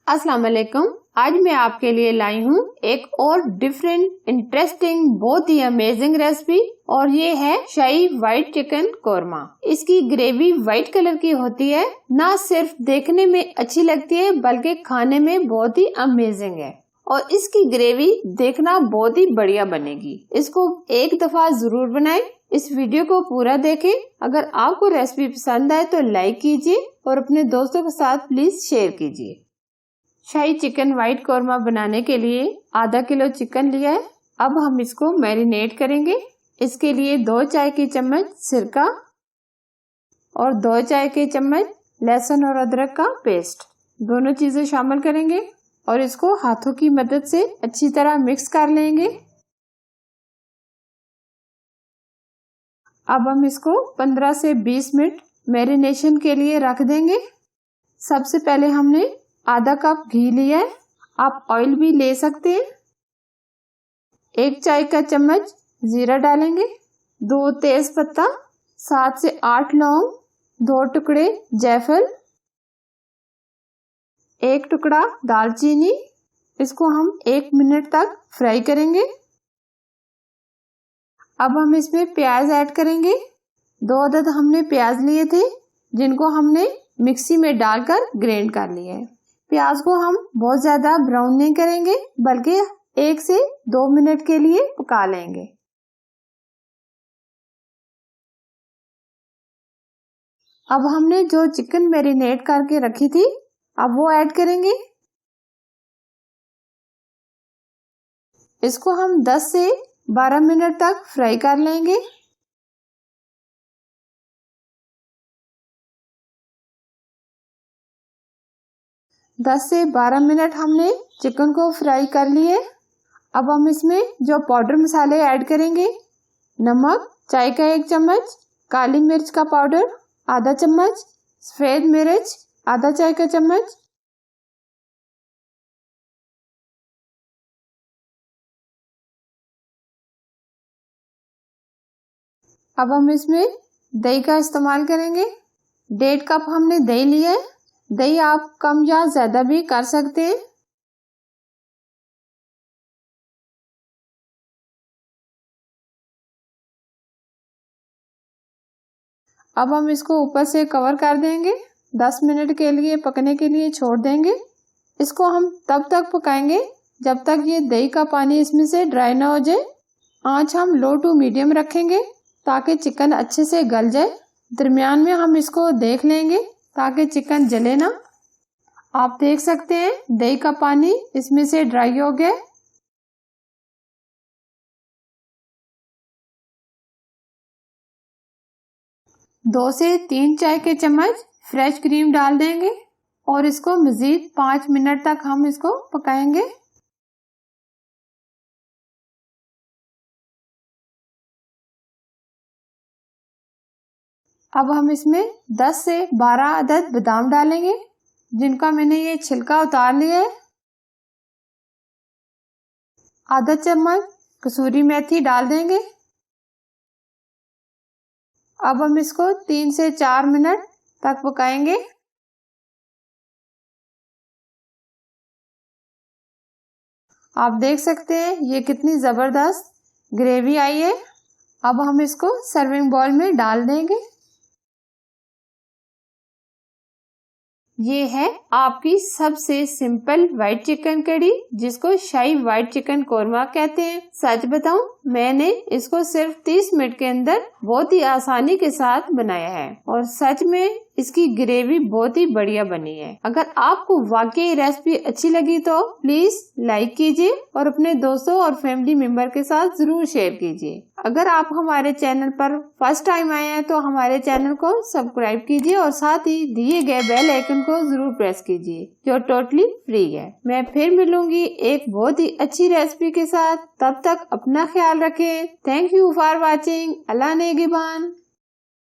अस्सलाम वालेकुम। आज मैं आपके लिए लाई हूँ एक और डिफरेंट इंटरेस्टिंग बहुत ही अमेजिंग रेसिपी और ये है शाही व्हाइट चिकन कोरमा। इसकी ग्रेवी व्हाइट कलर की होती है, ना सिर्फ देखने में अच्छी लगती है बल्कि खाने में बहुत ही अमेजिंग है और इसकी ग्रेवी देखना बहुत ही बढ़िया बनेगी। इसको एक दफा जरूर बनाएं। इस वीडियो को पूरा देखें। अगर आपको रेसिपी पसंद आए तो लाइक कीजिए और अपने दोस्तों के साथ प्लीज शेयर कीजिए। शाही चिकन व्हाइट कोरमा बनाने के लिए आधा किलो चिकन लिया है। अब हम इसको मैरिनेट करेंगे। इसके लिए 2 चाय के चम्मच सिरका और 2 चाय के चम्मच लहसुन और अदरक का पेस्ट, दोनों चीजें शामिल करेंगे और इसको हाथों की मदद से अच्छी तरह मिक्स कर लेंगे। अब हम इसको 15 से 20 मिनट मैरिनेशन के लिए रख देंगे। सबसे पहले हमने आधा कप घी लिया है, आप ऑयल भी ले सकते हैं। 1 चाय का चम्मच जीरा डालेंगे, 2 तेज पत्ता, 7 से 8 लौंग, 2 टुकड़े जायफल, 1 टुकड़ा दालचीनी। इसको हम 1 मिनट तक फ्राई करेंगे। अब हम इसमें प्याज ऐड करेंगे। 2 अदद हमने प्याज लिए थे जिनको हमने मिक्सी में डालकर ग्राइंड कर लिया है। प्याज को हम बहुत ज्यादा ब्राउन नहीं करेंगे बल्कि 1 से 2 मिनट के लिए पका लेंगे। अब हमने जो चिकन मैरिनेट करके रखी थी अब वो ऐड करेंगे। इसको हम 10 से 12 मिनट तक फ्राई कर लेंगे। दस से 12 मिनट हमने चिकन को फ्राई कर लिए। अब हम इसमें जो पाउडर मसाले ऐड करेंगे, नमक चाय का 1 चम्मच, काली मिर्च का पाउडर आधा चम्मच, सफेद मिर्च आधा चाय का चम्मच। अब हम इसमें दही का इस्तेमाल करेंगे। 1.5 कप हमने दही लिया है। दही आप कम या ज्यादा भी कर सकते हैं। अब हम इसको ऊपर से कवर कर देंगे। 10 मिनट के लिए पकने के लिए छोड़ देंगे। इसको हम तब तक पकाएंगे जब तक ये दही का पानी इसमें से ड्राई ना हो जाए। आंच हम लो टू मीडियम रखेंगे ताकि चिकन अच्छे से गल जाए। दरमियान में हम इसको देख लेंगे ताकि चिकन जले ना। आप देख सकते हैं दही का पानी इसमें से ड्राई हो गया। 2 से 3 चाय के चम्मच फ्रेश क्रीम डाल देंगे और इसको मजीद 5 मिनट तक हम इसको पकाएंगे। अब हम इसमें 10 से 12 अदद बादाम डालेंगे जिनका मैंने ये छिलका उतार लिया है। आधा चम्मच कसूरी मेथी डाल देंगे। अब हम इसको 3 से 4 मिनट तक पकाएंगे। आप देख सकते हैं ये कितनी जबरदस्त ग्रेवी आई है। अब हम इसको सर्विंग बाउल में डाल देंगे। ये है आपकी सबसे सिंपल व्हाइट चिकन कड़ी जिसको शाही व्हाइट चिकन कोरमा कहते हैं। सच बताऊं, मैंने इसको सिर्फ 30 मिनट के अंदर बहुत ही आसानी के साथ बनाया है और सच में इसकी ग्रेवी बहुत ही बढ़िया बनी है। अगर आपको वाकई रेसिपी अच्छी लगी तो प्लीज लाइक कीजिए और अपने दोस्तों और फैमिली मेंबर के साथ जरूर शेयर कीजिए। अगर आप हमारे चैनल पर फर्स्ट टाइम आए हैं तो हमारे चैनल को सब्सक्राइब कीजिए और साथ ही दिए गए बेल आइकन को जरूर प्रेस कीजिए जो टोटली फ्री है। मैं फिर मिलूंगी एक बहुत ही अच्छी रेसिपी के साथ। तब तक अपना ख्याल रखें। Thank you for watching. Allah नेगेबान।